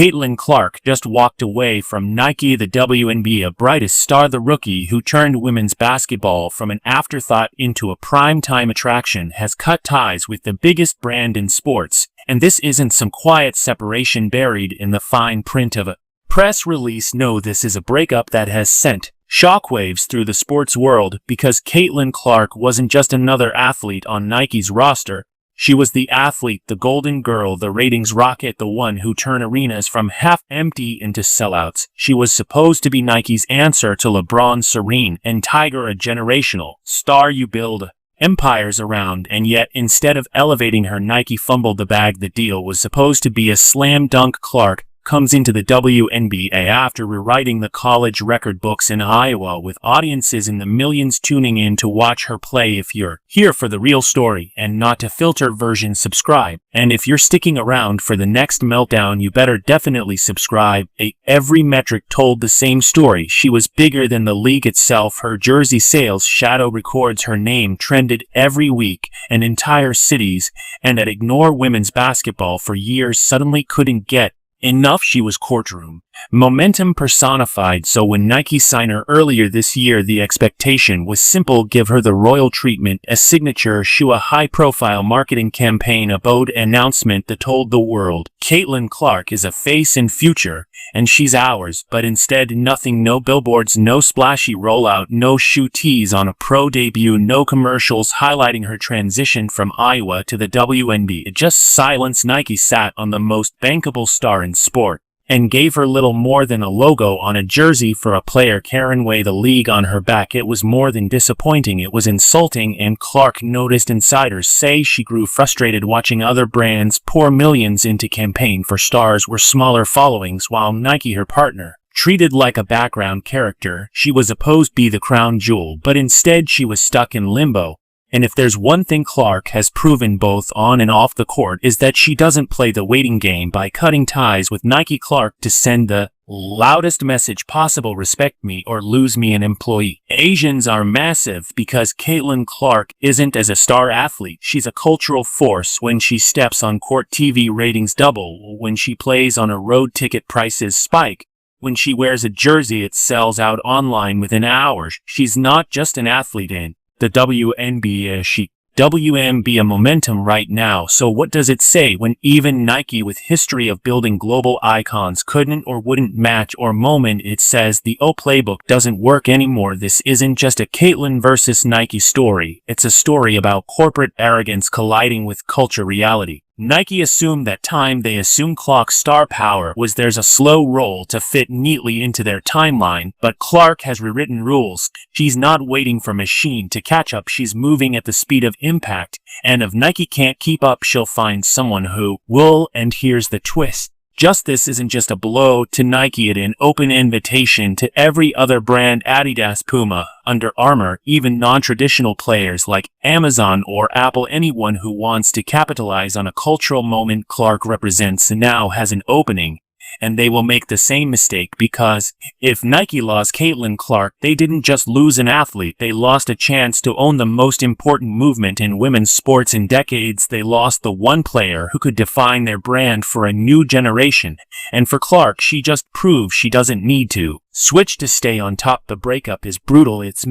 Caitlin Clark just walked away from Nike. The WNBA brightest star, the rookie who turned women's basketball from an afterthought into a prime-time attraction, has cut ties with the biggest brand in sports, and this isn't some quiet separation buried in the fine print of a press release. No, this is a breakup that has sent shockwaves through the sports world, because Caitlin Clark wasn't just another athlete on Nike's roster. She was the athlete, the golden girl, the ratings rocket, the one who turned arenas from half-empty into sellouts. She was supposed to be Nike's answer to LeBron, Serena, and Tiger, a generational star you build empires around, and yet instead of elevating her, Nike fumbled the bag. The deal was supposed to be a slam dunk. Clark comes into the WNBA after rewriting the college record books in Iowa, with audiences in the millions tuning in to watch her play. If you're here for the real story and not to filter version, subscribe. And if you're sticking around for the next meltdown, you better definitely subscribe. Every metric told the same story. She was bigger than the league itself. Her jersey sales shadow records. Her name trended every week, and entire cities and that ignore women's basketball for years suddenly couldn't get enough. She was courtroom momentum personified. So when Nike signed her earlier this year, the expectation was simple: give her the royal treatment, a signature shoe, a high-profile marketing campaign, a bold announcement that told the world, Caitlin Clark is a face and future, and she's ours. But instead, nothing. No billboards, no splashy rollout, no shoe tease on a pro debut, no commercials highlighting her transition from Iowa to the WNBA. Just silence. Nike sat on the most bankable star in sport and gave her little more than a logo on a jersey for a player carrying away the league on her back. It was more than disappointing, it was insulting, and Clark noticed. Insiders say she grew frustrated watching other brands pour millions into campaign for stars with smaller followings, while Nike, her partner, treated like a background character. She was supposed to be the crown jewel, but instead she was stuck in limbo. And if there's one thing Clark has proven both on and off the court, is that she doesn't play the waiting game by cutting ties with Nike. Clark to send the loudest message possible: respect me or lose me an employee. Asians are massive because Caitlin Clark isn't as a star athlete. She's a cultural force. When she steps on court, TV ratings double. When she plays on a road, ticket prices spike. When she wears a jersey, it sells out online within hours. She's not just an athlete in the WNBA, WNBA momentum right now. So what does it say when even Nike, with history of building global icons, couldn't or wouldn't match or moment? It says the playbook doesn't work anymore. This isn't just a Caitlin versus Nike story. It's a story about corporate arrogance colliding with culture reality. Nike assumed that time. They assumed Clark's star power was theirs, a slow roll to fit neatly into their timeline. But Clark has rewritten rules. She's not waiting for machine to catch up. She's moving at the speed of impact. And if Nike can't keep up, she'll find someone who will. And here's the twist: this isn't just a blow to Nike, it's an open invitation to every other brand: Adidas, Puma, Under Armour, even non-traditional players like Amazon or Apple. Anyone who wants to capitalize on a cultural moment Clark represents now has an opening. And they will make the same mistake, because if Nike lost Caitlin Clark, they didn't just lose an athlete, they lost a chance to own the most important movement in women's sports in decades. They lost the one player who could define their brand for a new generation. And for Clark, she just proved she doesn't need to switch to stay on top. The breakup is brutal, it's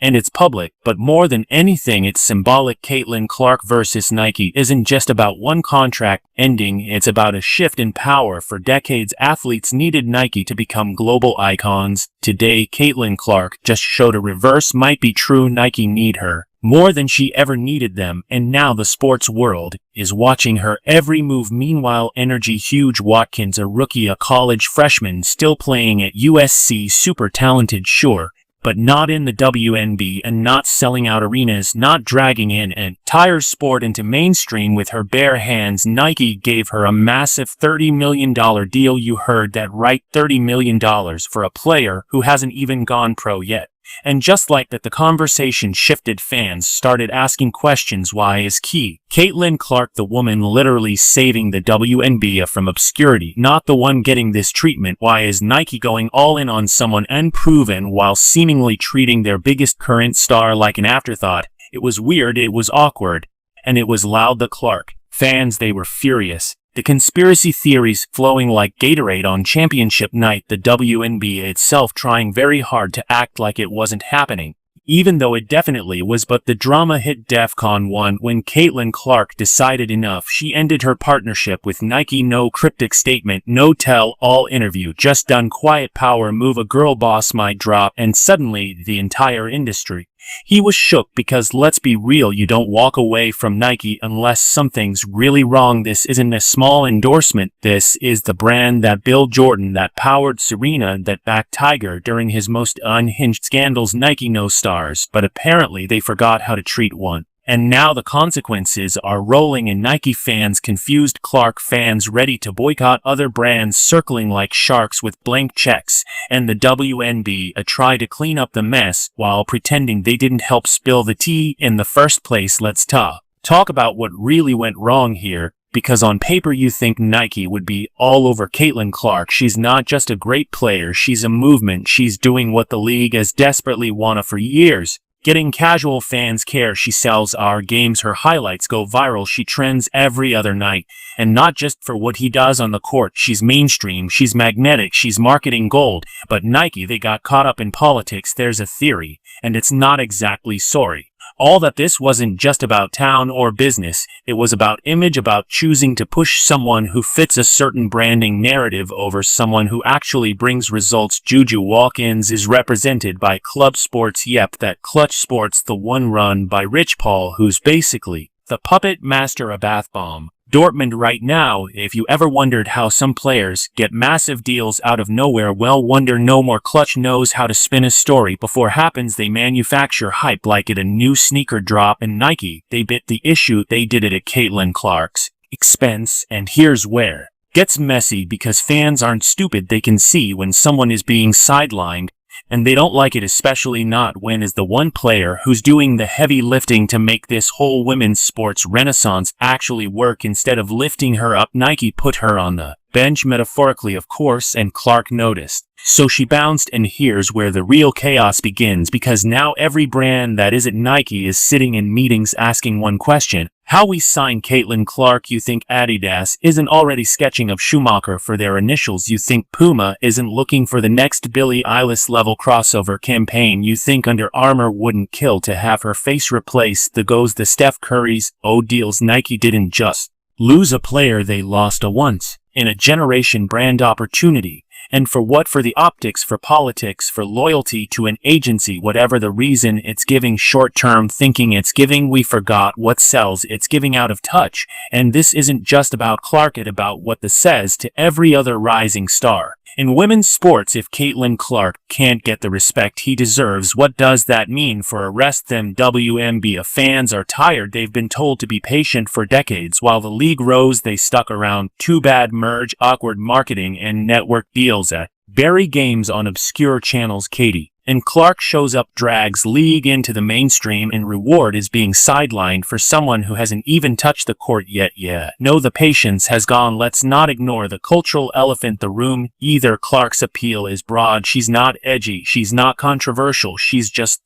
and it's public, but more than anything, it's symbolic. Caitlin Clark versus Nike isn't just about one contract ending, it's about a shift in power. For decades, athletes needed Nike to become global icons. Today, Caitlin Clark just showed a reverse might be true. Nike need her more than she ever needed them, and now the sports world is watching her every move. Meanwhile, energy huge. Watkins, a rookie, a college freshman, still playing at USC, super talented, sure, but not in the WNBA, and not selling out arenas, not dragging in an entire sport into mainstream with her bare hands. Nike gave her a massive $30 million deal. You heard that right, $30 million for a player who hasn't even gone pro yet. And just like that, the conversation shifted. Fans started asking questions. Why is Caitlin Clark, the woman literally saving the WNBA from obscurity, not the one getting this treatment? Why is Nike going all in on someone unproven while seemingly treating their biggest current star like an afterthought? It was weird, it was awkward, and it was loud. The Clark fans, they were furious. The conspiracy theories flowing like Gatorade on championship night, the WNBA itself trying very hard to act like it wasn't happening, even though it definitely was. But the drama hit DEFCON 1 when Caitlin Clark decided enough. She ended her partnership with Nike. No cryptic statement, no tell-all interview, just done quiet power move. A girl boss might drop, and suddenly the entire industry. He was shook because, let's be real, you don't walk away from Nike unless something's really wrong. This isn't a small endorsement. This is the brand that built Jordan, that powered Serena, that backed Tiger during his most unhinged scandals. Nike no stars, but apparently they forgot how to treat one. And now the consequences are rolling in. Nike fans confused, Clark fans ready to boycott, other brands circling like sharks with blank checks, and the WNBA try to clean up the mess while pretending they didn't help spill the tea in the first place. Let's talk about what really went wrong here, because on paper you think Nike would be all over Caitlin Clark. She's not just a great player, she's a movement. She's doing what the league has desperately wanted for years. Getting casual fans care. She sells our games, her highlights go viral, she trends every other night. And not just for what he does on the court, she's mainstream, she's magnetic, she's marketing gold. But Nike, they got caught up in politics. There's a theory, and it's not exactly sorry. All that this wasn't just about town or business, it was about image, about choosing to push someone who fits a certain branding narrative over someone who actually brings results. Juju Watkins is represented by Club Sports. Yep, that Clutch Sports, the one run by Rich Paul, who's basically the puppet master of bath bomb. Dortmund right now. If you ever wondered how some players get massive deals out of nowhere, well, wonder no more. Clutch knows how to spin a story before it happens. They manufacture hype like it a new sneaker drop, and Nike, they bit the issue. They did it at Caitlin Clark's expense, and here's where it gets messy, because fans aren't stupid. They can see when someone is being sidelined, and they don't like it, especially not when is the one player who's doing the heavy lifting to make this whole women's sports renaissance actually work. Instead of lifting her up, Nike put her on the bench, metaphorically of course, and Clark noticed. So she bounced, and here's where the real chaos begins, because now every brand that isn't Nike is sitting in meetings asking one question: how we sign Caitlin Clark? You think Adidas isn't already sketching of Schumacher for their initials? You think Puma isn't looking for the next Billie Eilish level crossover campaign? You think Under Armour wouldn't kill to have her face replaced? The goes the Steph Curry's deals. Nike didn't just lose a player, they lost a once in a generation brand opportunity. And for what? For the optics, for politics, for loyalty to an agency. Whatever the reason, it's giving short-term thinking, it's giving we forgot what sells, it's giving out of touch. And this isn't just about Clark, it's about what this says to every other rising star in women's sports. If Caitlin Clark can't get the respect he deserves, what does that mean for the rest of them? WNBA fans are tired. They've been told to be patient for decades while the league rose. They stuck around. Too bad. Merge, awkward marketing, and network deals at bury games on obscure channels. Katie and Clark shows up, drags league into the mainstream, and reward is being sidelined for someone who hasn't even touched the court yet. No, the patience has gone. Let's not ignore the cultural elephant in the room either. Clark's appeal is broad. She's not edgy, she's not controversial, she's just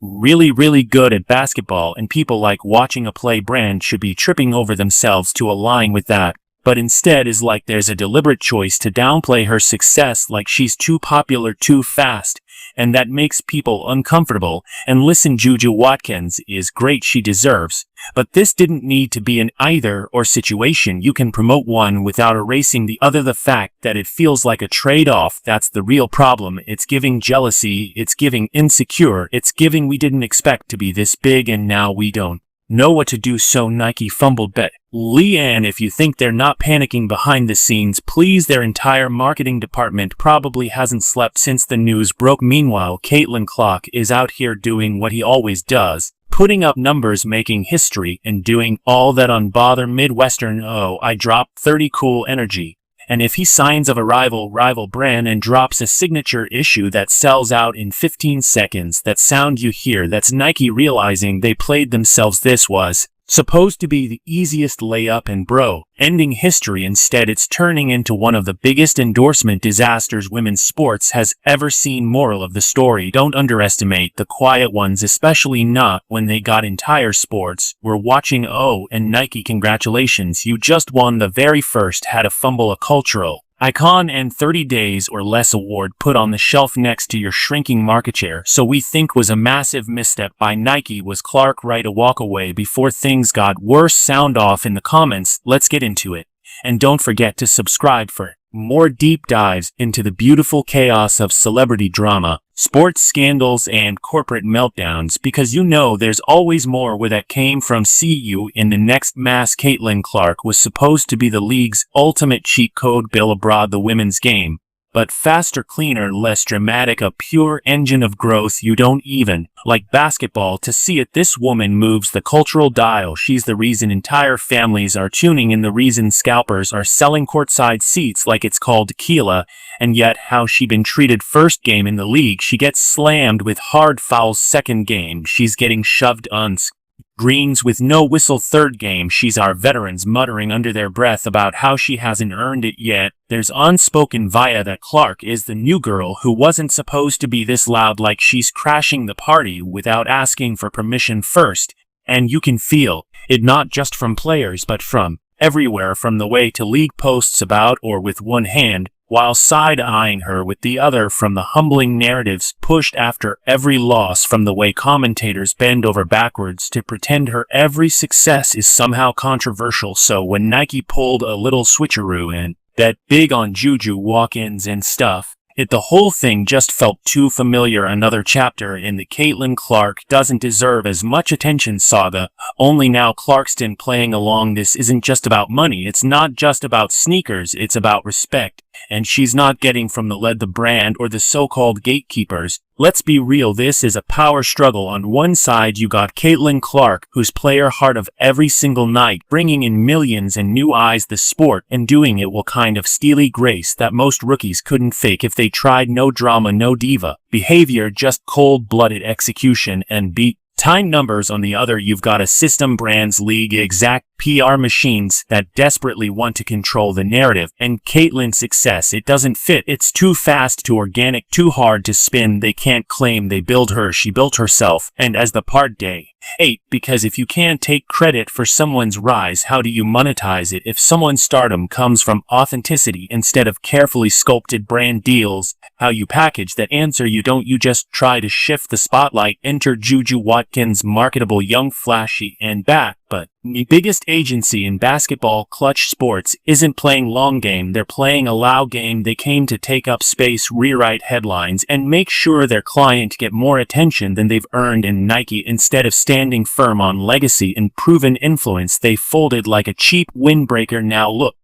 really good at basketball, and people like watching a play. Brand should be tripping over themselves to align with that, but instead is like there's a deliberate choice to downplay her success, like she's too popular too fast, and that makes people uncomfortable. And listen, Juju Watkins is great, she deserves, but this didn't need to be an either-or situation. You can promote one without erasing the other. The fact that it feels like a trade-off, that's the real problem. It's giving jealousy, it's giving insecure, it's giving we didn't expect to be this big and now we don't know what to do. So Nike fumbled bet. Leanne, if you think they're not panicking behind the scenes, please, their entire marketing department probably hasn't slept since the news broke. Meanwhile, Caitlin Clark is out here doing what he always does, putting up numbers, making history, and doing all that unbother Midwestern I dropped 30 cool energy. And if he signs of a rival brand and drops a signature issue that sells out in 15 seconds, that sound you hear, that's Nike realizing they played themselves. This was Supposed to be the easiest layup and ending history. Instead, it's turning into one of the biggest endorsement disasters women's sports has ever seen. Moral of the story: don't underestimate the quiet ones, especially not when they got entire sports. We're watching. Oh, and Nike, congratulations, you just won the very first had a fumble, a cultural icon and 30 days or less award put on the shelf next to your shrinking market share. So we think was a massive misstep by Nike. Was Clark right to walk away before things got worse? Sound off in the comments. Let's get into it. And don't forget to subscribe for more deep dives into the beautiful chaos of celebrity drama, sports scandals, and corporate meltdowns, because you know there's always more where that came from. See you in the next mass. Caitlin Clark was supposed to be the league's ultimate cheat code bill abroad, the women's game, but faster, cleaner, less dramatic, a pure engine of growth. You don't even like basketball to see it. This woman moves the cultural dial. She's the reason entire families are tuning in, the reason scalpers are selling courtside seats like it's called tequila. And yet, how she been treated? First game in the league, she gets slammed with hard fouls. Second game, she's getting shoved on greens with no whistle. Third game, she's our veterans muttering under their breath about how she hasn't earned it yet. There's unspoken via that Clark is the new girl who wasn't supposed to be this loud, like she's crashing the party without asking for permission first. And you can feel it not just from players but from everywhere, from the way to league posts about or with one hand while side-eyeing her with the other, from the humbling narratives pushed after every loss, from the way commentators bend over backwards to pretend her every success is somehow controversial. So when Nike pulled a little switcheroo and that big on Juju walk-ins and stuff, the whole thing just felt too familiar. Another chapter in the Caitlin Clark doesn't deserve as much attention saga, only now Clarkston playing along. This isn't just about money, it's not just about sneakers, it's about respect. And she's not getting from the brand or the so-called gatekeepers. Let's be real, this is a power struggle. On one side you got Caitlin Clark, who's player heart of every single night, bringing in millions and new eyes the sport, and doing it with kind of steely grace that most rookies couldn't fake if they tried. No drama, no diva behavior, just cold-blooded execution and beat time numbers. On the other, you've got a system, brands, league, exact PR machines that desperately want to control the narrative. And Caitlin's success, it doesn't fit. It's too fast, too organic, too hard to spin. They can't claim they built her, she built herself. And as the part day 8, because if you can't take credit for someone's rise, how do you monetize it? If someone's stardom comes from authenticity instead of carefully sculpted brand deals, how you package that answer? You don't, you just try to shift the spotlight. Enter Juju Watkins, marketable, young, flashy, and back. But the biggest agency in basketball, Clutch Sports, isn't playing long game, they're playing a loud game. They came to take up space, rewrite headlines, and make sure their client get more attention than they've earned. In Nike, instead of standing firm on legacy and proven influence, they folded like a cheap windbreaker. Now look,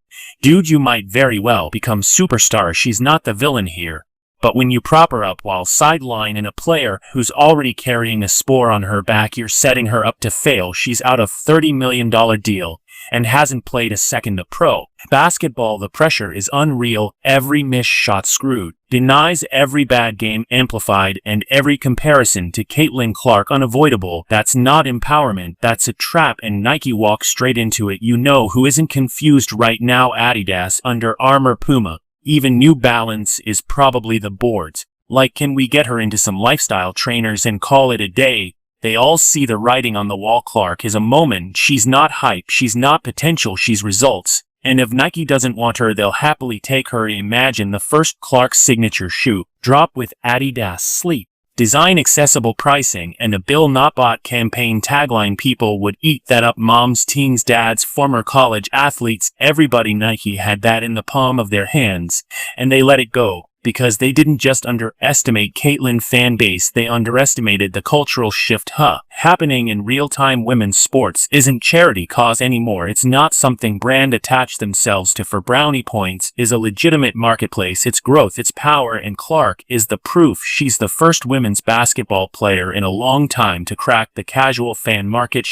dude, you might very well become superstar. She's not the villain here. But when you prop her up while sidelining a player who's already carrying a spore on her back, you're setting her up to fail. She's out of $30 million deal and hasn't played a second of pro basketball. The pressure is unreal. Every missed shot screwed, denies every bad game amplified, and every comparison to Caitlin Clark unavoidable. That's not empowerment, that's a trap, and Nike walks straight into it. You know who isn't confused right now? Adidas, Under Armour, Puma. Even New Balance is probably the boards. Like, can we get her into some lifestyle trainers and call it a day? They all see the writing on the wall. Clark is a moment. She's not hype, she's not potential, she's results. And if Nike doesn't want her, they'll happily take her. Imagine the first Clark signature shoe drop with Adidas Sleep. Design, accessible pricing, and a Bill Not Bought campaign tagline. People would eat that up. Moms, teens, dads, former college athletes, everybody. Nike had that in the palm of their hands, and they let it go. Because they didn't just underestimate Caitlin fan base, they underestimated the cultural shift happening in real-time. Women's sports isn't charity cause anymore. It's not something brand attach themselves to for brownie points. Is a legitimate marketplace. It's growth, it's power, and Clark is the proof. She's the first women's basketball player in a long time to crack the casual fan market.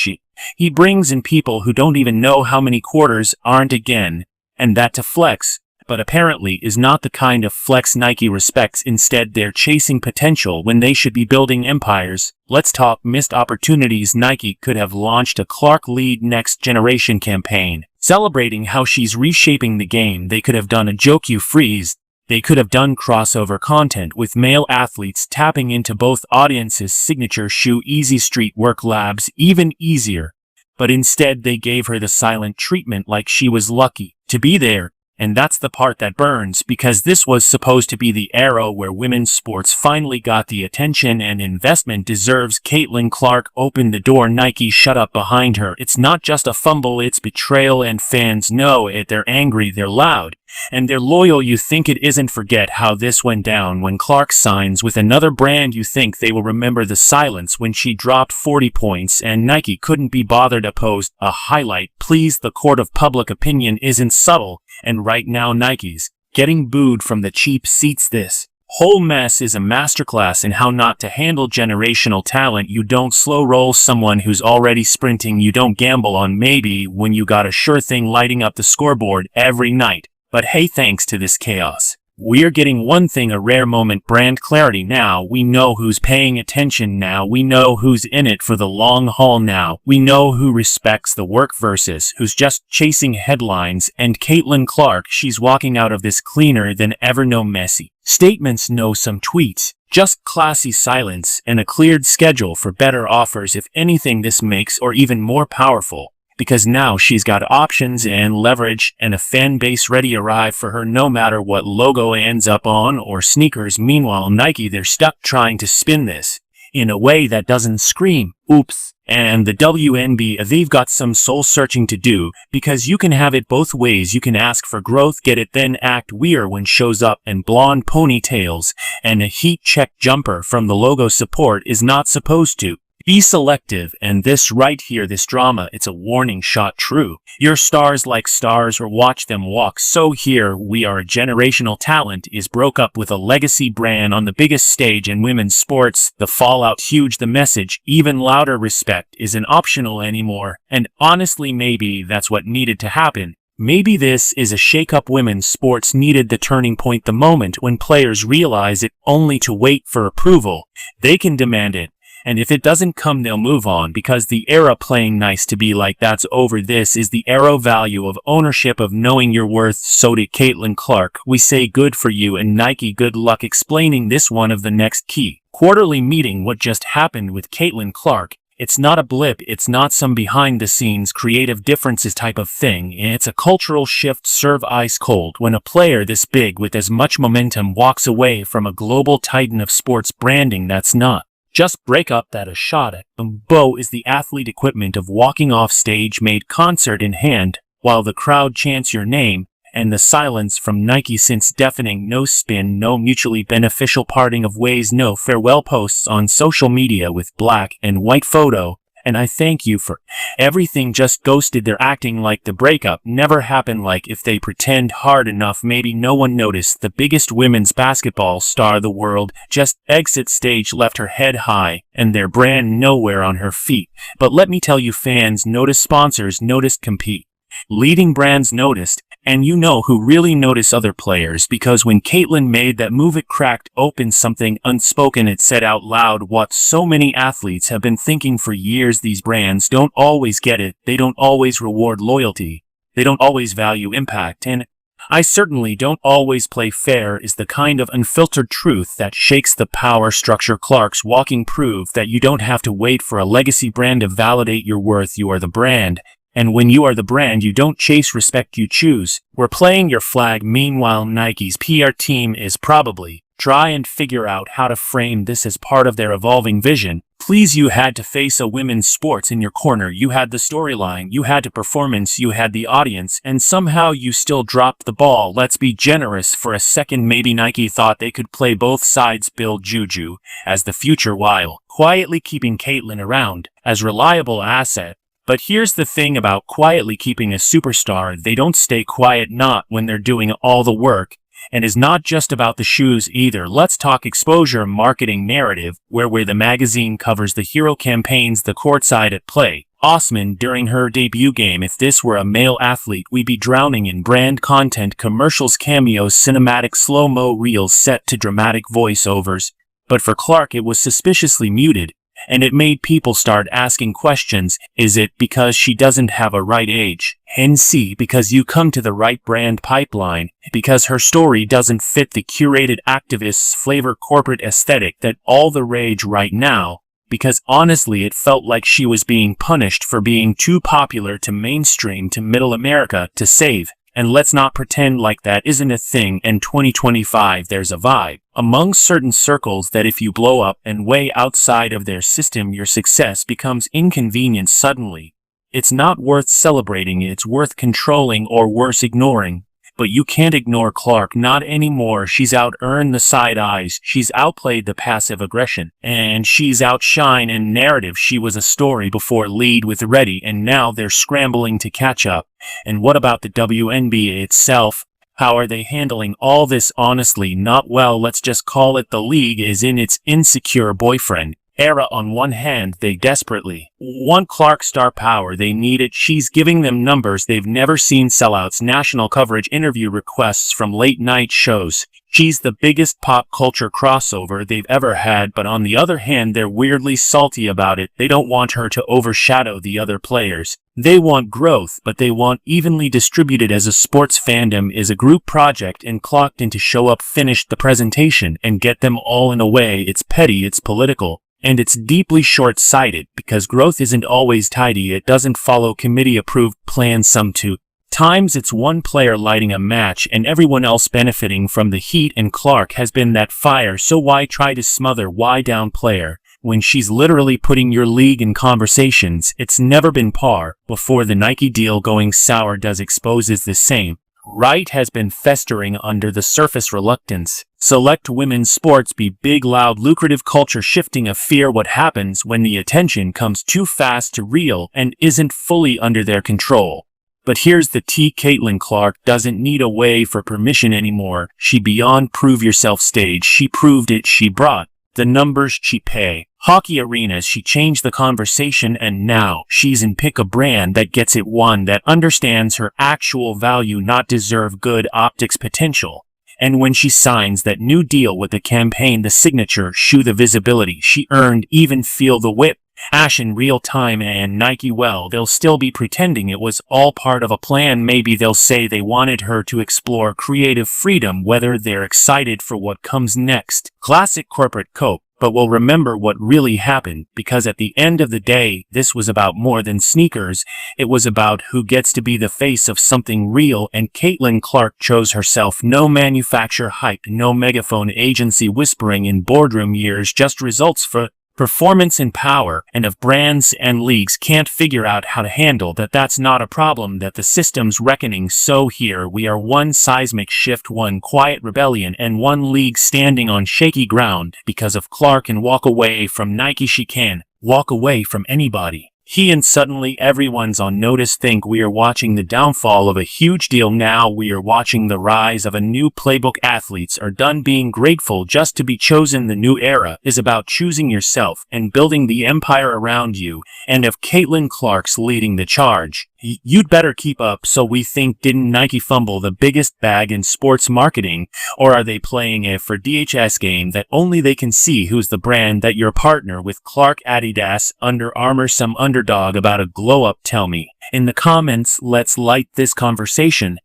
He brings in people who don't even know how many quarters aren't again, and that to flex. but apparently is not the kind of flex Nike respects. Instead, they're chasing potential when they should be building empires. Let's talk missed opportunities. Nike could have launched a Clark Lead Next Generation campaign, celebrating how she's reshaping the game. They could have done a Joke You Freeze. They could have done crossover content with male athletes tapping into both audiences' signature shoe Easy Street Work Labs even easier. But instead they gave her the silent treatment like she was lucky to be there. And that's the part that burns, because this was supposed to be the era where women's sports finally got the attention and investment deserves. Caitlin Clark opened the door. Nike shut up behind her. It's not just a fumble, it's betrayal, and fans know it. They're angry, they're loud, and they're loyal. You think it isn't. Forget how this went down. When Clark signs with another brand, you think they will remember the silence when she dropped 40 points and Nike couldn't be bothered to post a highlight. Please, the court of public opinion isn't subtle, and right now Nike's getting booed from the cheap seats. This whole mess is a masterclass in how not to handle generational talent. You don't slow roll someone who's already sprinting. You don't gamble on maybe when you got a sure thing lighting up the scoreboard every night. But hey, thanks to this chaos, we're getting one thing, a rare moment: brand clarity. Now we know who's paying attention. Now we know who's in it for the long haul. Now we know who respects the work versus who's just chasing headlines. And Caitlin Clark, she's walking out of this cleaner than ever. No messy statements, no some tweets, just classy silence and a cleared schedule for better offers. If anything, this makes her even more powerful, because now she's got options and leverage and a fan base ready to arrive for her no matter what logo ends up on or sneakers. Meanwhile, Nike, they're stuck trying to spin this in a way that doesn't scream oops. And the WNBA, they've got some soul searching to do, because you can have it both ways. You can ask for growth, get it, then act weird when shows up and blonde ponytails and a heat check jumper from the logo. Support is not supposed to be selective, and this right here, this drama, it's a warning shot. True, your stars like stars or watch them walk. So here we are, a generational talent is broke up with a legacy brand on the biggest stage in women's sports. The fallout huge, the message even louder: respect isn't optional anymore. And honestly, maybe that's what needed to happen. Maybe this is a shake-up women's sports needed, the turning point, the moment when players realize it only to wait for approval. They can demand it, and if it doesn't come, they'll move on, because the era playing nice to be like that's over. This is the era value of ownership, of knowing your worth. So to Caitlin Clark, we say good for you, and Nike, good luck explaining this one of the next key quarterly meeting. What just happened with Caitlin Clark, it's not a blip, it's not some behind-the-scenes creative differences type of thing. It's a cultural shift. Serve ice cold when a player this big with as much momentum walks away from a global titan of sports branding. That's not just break up, that a shot at the bow is the athlete equipment of walking off stage, made concert in hand, while the crowd chants your name, and the silence from Nike since deafening. No spin, no mutually beneficial parting of ways, no farewell posts on social media with black and white photo, and I thank you for everything, just ghosted. They're acting like the breakup never happened, like if they pretend hard enough maybe no one noticed. The biggest women's basketball star the world just exit stage, left her head high and their brand nowhere on her feet. But let me tell you, fans noticed, sponsors noticed, compete leading brands noticed, and you know who really noticed? Other players. Because when Caitlin made that move, it cracked open something unspoken. It said out loud what so many athletes have been thinking for years: these brands don't always get it, they don't always reward loyalty, they don't always value impact, and I certainly don't always play fair. Is the kind of unfiltered truth that shakes the power structure. Clark's walking proof that you don't have to wait for a legacy brand to validate your worth. You are the brand. And when you are the brand, you don't chase respect, you choose. We're playing your flag. Meanwhile, Nike's PR team is probably try and figure out how to frame this as part of their evolving vision. Please, you had to face a women's sports in your corner. You had the storyline, you had the performance, you had the audience, and somehow you still dropped the ball. Let's be generous for a second. Maybe Nike thought they could play both sides, build Juju as the future while quietly keeping Caitlin around as reliable asset. But here's the thing about quietly keeping a superstar: they don't stay quiet, not when they're doing all the work. And is not just about the shoes either. Let's talk exposure, marketing narrative, where the magazine covers the hero campaigns, the courtside at play, Osman during her debut game. If this were a male athlete, we'd be drowning in brand content, commercials, cameos, cinematic slow-mo reels set to dramatic voiceovers. But for Clark it was suspiciously muted, and it made people start asking questions. Is it because she doesn't have a right age? And C, because you come to the right brand pipeline? Because her story doesn't fit the curated activist's flavor corporate aesthetic that all the rage right now? Because honestly it felt like she was being punished for being too popular to mainstream to middle America to save. And let's not pretend like that isn't a thing. In 2025 there's a vibe among certain circles that if you blow up and way outside of their system, your success becomes inconvenient suddenly. It's not worth celebrating, it's worth controlling, or worse, ignoring. But you can't ignore Clark, not anymore. She's out-earned the side eyes, she's outplayed the passive aggression, and she's outshine in narrative. She was a story before lead with Ready, and now they're scrambling to catch up. And what about the WNBA itself? How are they handling all this? Honestly, not well. Let's just call it. The league is in its insecure boyfriend era. On one hand, they desperately want Clark star power. They need it. She's giving them numbers they've never seen, sellouts, national coverage, interview requests from late-night shows. She's the biggest pop culture crossover they've ever had, but on the other hand, they're weirdly salty about it. They don't want her to overshadow the other players. They want growth, but they want evenly distributed. As a sports fandom is a group project, and clocked in to show up, finish the presentation, and get them all in a way. It's petty, it's political, and it's deeply short-sighted, because growth isn't always tidy. It doesn't follow committee-approved plans. Sometimes it's one player lighting a match and everyone else benefiting from the heat, and Clark has been that fire. So why try to smother? Why downplay her when she's literally putting your league in conversations? It's never been par. Before the Nike deal going sour does exposes the same right has been festering under the surface. Reluctance select women's sports be big, loud, lucrative, culture shifting, a fear. What happens when the attention comes too fast to reel and isn't fully under their control? But here's the tea. Caitlin Clark doesn't need a way for permission anymore. She beyond prove yourself stage. She proved it. She brought the numbers. She pay hockey arenas. She changed the conversation, and now she's in pick a brand that gets it, one that understands her actual value, not deserve good optics potential. And when she signs that new deal with the campaign, the signature shoe, the visibility she earned, even feel the whip ash in real time. And Nike, well, they'll still be pretending it was all part of a plan. Maybe they'll say they wanted her to explore creative freedom, whether they're excited for what comes next. Classic corporate cope. But we'll remember what really happened, because at the end of the day, this was about more than sneakers. It was about who gets to be the face of something real, and Caitlin Clark chose herself. No manufacturer hype, no megaphone agency whispering in boardroom years, just results for performance and power. And if brands and leagues can't figure out how to handle that, that's not a problem, that the system's reckoning. So here we are, one seismic shift, one quiet rebellion, and one league standing on shaky ground. Because if Clark can walk away from Nike, she can walk away from anybody. And suddenly everyone's on notice. Think we are watching the downfall of a huge deal. Now we are watching the rise of a new playbook. Athletes are done being grateful just to be chosen. The new era is about choosing yourself and building the empire around you. And if Caitlin Clark's leading the charge, you'd better keep up. So we think, didn't Nike fumble the biggest bag in sports marketing? Or are they playing a for DHS game that only they can see who's the brand that you're partner with? Clark, Adidas, Under Armour, some underdog about a glow up? Tell me in the comments. Let's light this conversation.